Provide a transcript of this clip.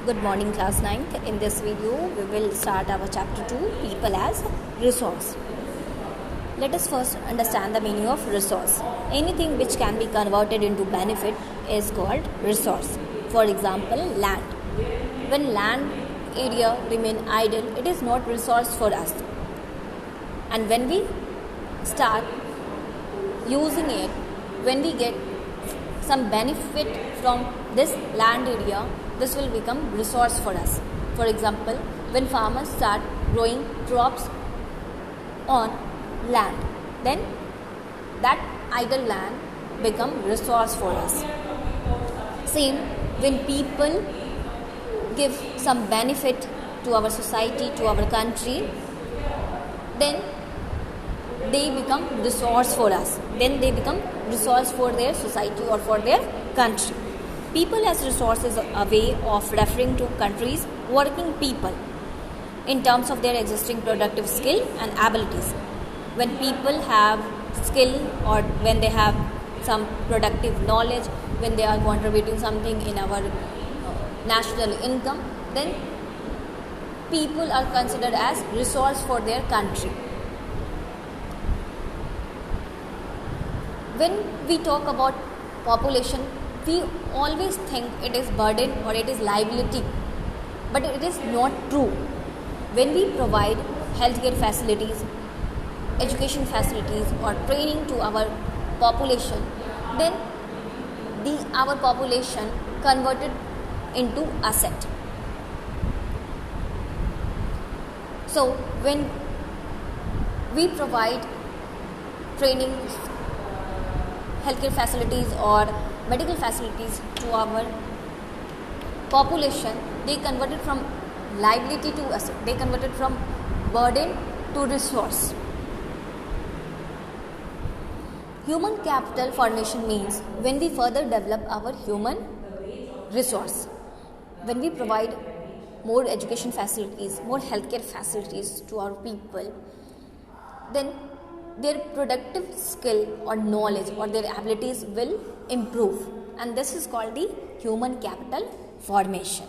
Good morning, class 9th. In this video, we will start our chapter 2, People as Resource. Let us first understand the meaning of resource. Anything which can be converted into benefit is called resource. For example, land. When land area remain idle, it is not resource for us. And when we start using it, when we get some benefit from this land area, this will become resource for us. For example, when farmers start growing crops on land, then that idle land become resource for us. Same, when people give some benefit to our society, to our country, then they become resource for us. Then they become resource for their society or for their country. People as resource is a way of referring to countries' working people in terms of their existing productive skill and abilities. When people have skill or when they have some productive knowledge, when they are contributing something in our national income, then people are considered as resource for their country. When we talk about population, we always think it is burden or it is liability, but it is not true. When we provide healthcare facilities, education facilities or training to our population, then our population converted into asset. So when we provide training, healthcare facilities or medical facilities to our population, they converted from liability to asset. They converted from burden to resource. Human capital formation means when we further develop our human resource. When we provide more education facilities, more healthcare facilities to our people, then their productive skill or knowledge or their abilities will improve, and this is called the human capital formation.